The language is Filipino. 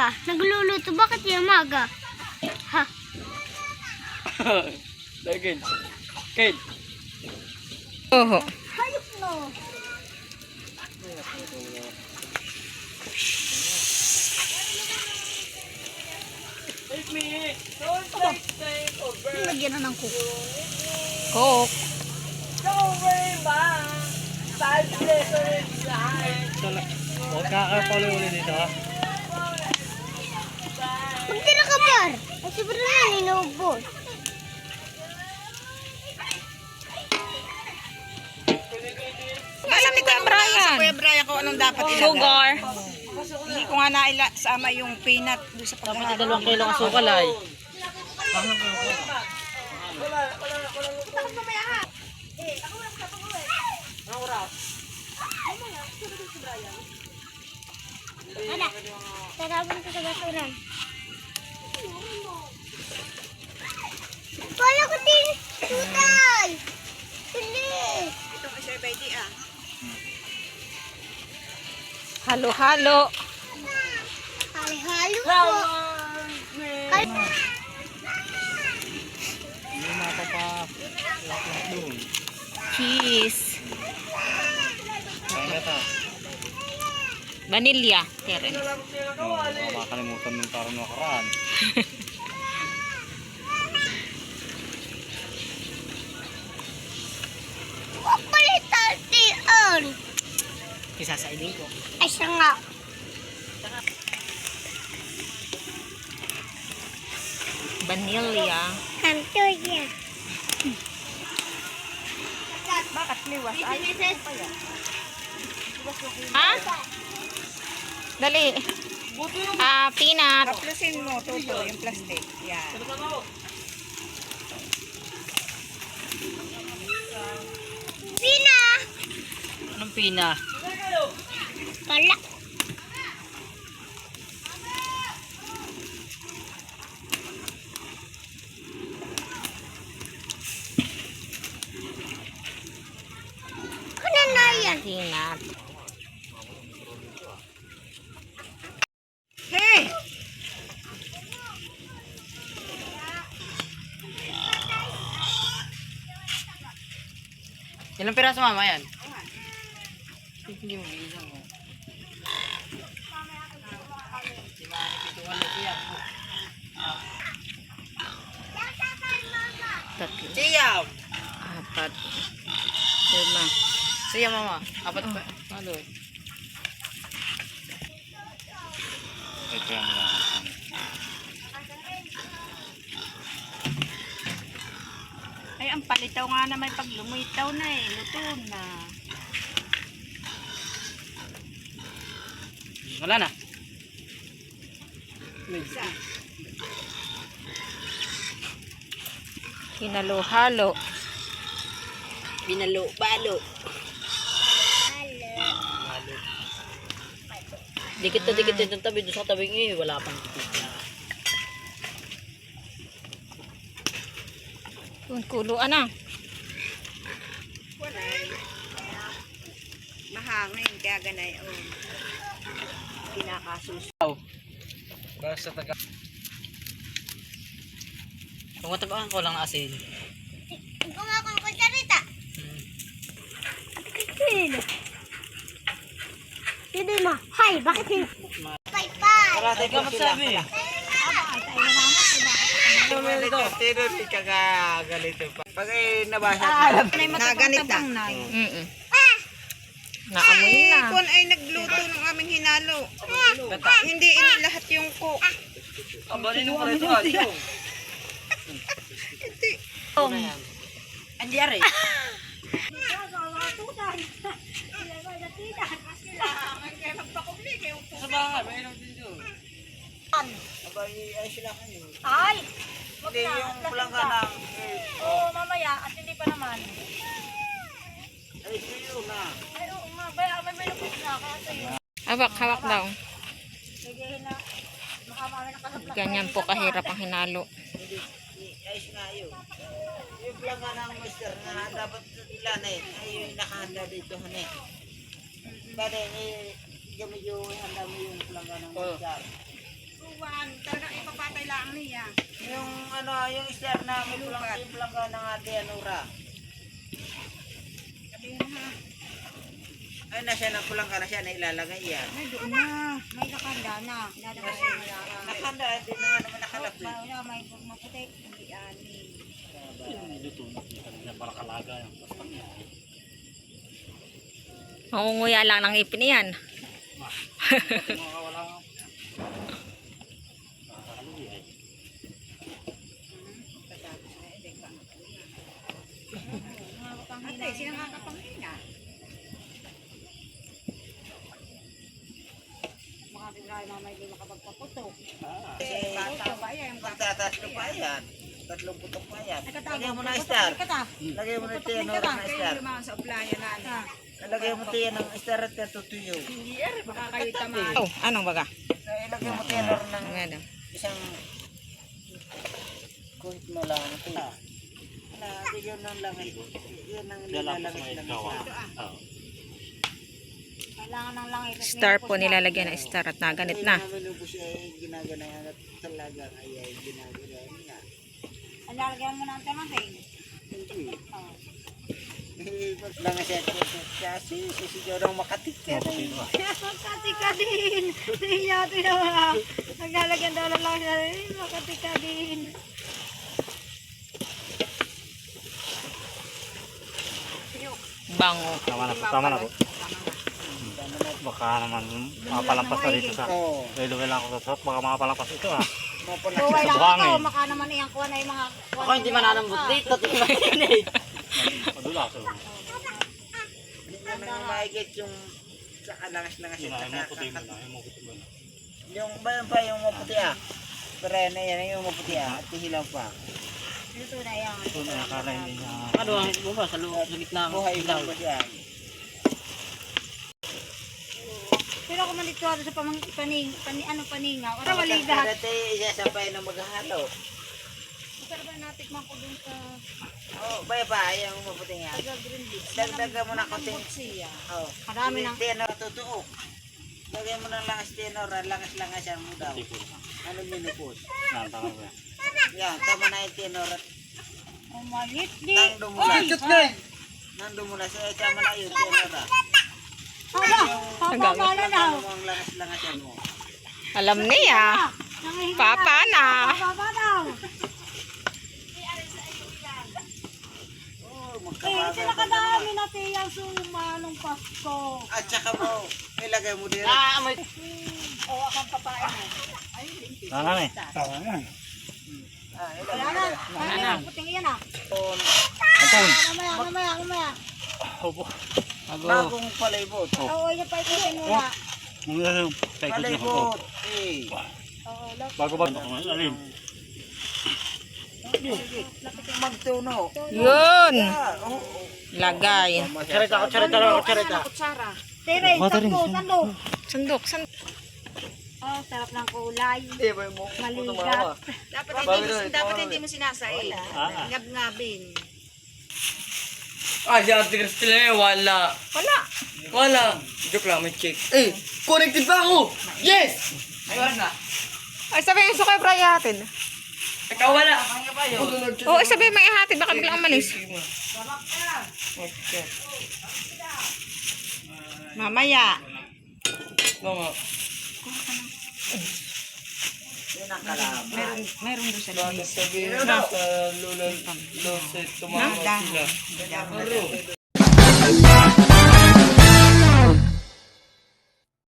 umaga. Nagluluto. Bakit yung umaga? Ha? Dagin. Kid. Oo. Hayop no. Take me. Don't take over. Lagyan na ng kuko. Coke. Don't worry about. Five letters inside. Huwag kakapalo ulit dito ha. Magtira ka par. Ay, sobrang na ninubos. Alam ni Kuya Brian. Kuya Brian kung anong dapat ilagay. Sugar. Hindi ko nga sama yung peanut doon sa paghahalo. 2 kilong asukal ay. Ada. Sarapin ko sa basuran. Wala ko din. Tutay. Bilis. Itong isa by di ah. Halo-halo. Halo po. Ay, Hindi lahat doon. Cheese. Kaya ta. Vanilla. Keren. Makakalimutan ng parang nakaraan. huwag palit tartian. Isasailin ko. Ay, siya nga. Vanilla. Kanto yan. Bakit liwas? Ay, Ha? Dali. Peanut. haplusin mo, Toto, yung plastic. Yan. Pina. Anong pina? Wala. Ano na yan? Peanut. Hey! Ilang piraso mama yan? Tatlo. Siyaw! 4. 5. Siya mama. Apat pa. Ano eh? Ito yan lang. Ay, ang palitaw nga na may paglumitaw na eh. Luto na. Wala na. Hinalo-halo. Binalo-balo. Dikit na dikit yung tabi. Doon sa tabing eh. Wala pang dikit. Kuluan na. Wala. Mahangin, kaya ganay. Oh. Kinakasus. Basta taga. Kung matabaan ko lang asin. Kumakon ko sa rita. Kilo. Hindi ma. Hay, bakit hindi? Pay-pay. Parate ka magsabi. Pero di ka gagalito pa. Pag nabasa na ganit na. Naamoy na. Kung ay nagluto ng aming hinalo. Hindi inilahat yung cook. Kabalin mo pala ito adyo. Andiyan rin. Sa bahay, mayroon dito. Abay, ay sila kayo. Ay. Hindi yung pulangga ng... Oo, mamaya. At hindi pa naman. Ay, sa'yo na. Ay, oo nga. May lupit na. Kaya sa'yo. Hawak daw. Lagyan na. Baka mami nakasapla. Ganyan po kahirap ang hinalo. Ayos nga yun. Yung pulangga ng master na dapat ilan eh. Ay, yung nakahanda dito. Bale, gamit yung handa mo yung pulangga ng master. Yung ano, yung star na may pulang ka ng ate Anura. Ay, na siya, pulang ka na siya, na ilalagay yan. Ay, doon na. May nakanda na. Lalabas na malakas. Nakanda, hindi na nga naman nakalapit. Wala, may maputi. Hindi ani. Mangunguya lang ng ipin yan. Ate, sino nakakapangina? Mga bigay mamay di makapagpaputok. Putok ba yan? Magtatatlo pa yan. 3 putok pa yan. Nakatago. Lagay mo na star. Kata. Lagay mo na tenor na star. sa uplaya na. Lagay mo tiyan ng star at tutuyo. Baka kayo tama. Oh, anong baga? Ilagay mo tenor ng Ano? isang kuhit mo lang. Bigyan ng langit. Yan ang nilalangit lang siya. Kailangan ng langit. Star po nilalagyan ng star at naganit na. Namin po siya ginaganayan at talaga ay ginaganayan niya. Alalagyan mo ng tamating. Hindi. Langit siya sisigaw ng makatik ka rin. Makati ka din. Hindi natin na. Naglalagyan daw ng langit. Makati ka din. Bango. Tama na po. Baka naman mapalampas na dito sa Oo. Luwel lang ako sa shot. Baka mapalampas ito ha. Buway lang Buhangin. ako. Maka naman iyang kuha na yung mga... Ako hindi mananambot dito. Tingnan Madulas. Yan ang mahigit yung sa kalangas-langas Yun yung na, yung maputi mo na. Yung maputi mo na. yung ba yun pa yung maputi ah. Pero yan yung maputi ah. At hilaw pa. Ito na yan. Ito na akala hindi niya. Ano ang mo ba sa loob sa gitna ng Buhay ilaw? lang pa siya. Pero ako manito sa paningaw. Para maligat. Dati isasapay ng maghahalo. Pero ba natikman ko dun sa Oh, bye bye yung maputi nga. Green Beach. Dagdagan mo na konting. siya. Oh. Marami Hindi ng... tenor totoo. Lagay mo ng langas tenor, langas-langas yan mo daw. Tipo. Ano minupos? Yan, tama po yan. Yan, tama na yung tenor. Umalit di. Nando mo na. Nando mo na. So, tama na yung tenor ah. Hala, papa na daw. Ano ang langas-langas yan mo? Alam niya. Nangihingi Papa na. Papa daw. Oh, Eh, magkabagal sila ka kadami naman. na siya suma nung Pasko. At saka mo, ilagay mo din. Amoy. O, akong papain mo. Tama na eh. Ah, ilagay Wala mo na. din. Wala na. Puting iyan ah. Ampun. Mamaya. Opo. Bagong palibot. Oo, yun pa ikutin mo na. Ano yung paikot niya po? Palibot. Eh. Oo, love. Bago ba? Alin? Magtuno. Yun. Ah, oo. Lagay. Charita. Kutsara. Tere, sando. Sandok. Oh, sarap ng kulay. Eh, may mo. Maligat. Dapat hindi mo sinasay. Ah. Ngab-ngabin. Ah, si Ate Cristina wala. Wala. Joke lang, may check. Eh, connected pa ako! Yes! Ayun na. Ay, sabihin gusto kayo ihatid. Ikaw wala. Oo, sabihin may ihatid. Baka biglang umalis. Mamaya. Mga. Yun ang kalam. Meron doon sa Bakit sabihin na sa lola, loset, tumama sila.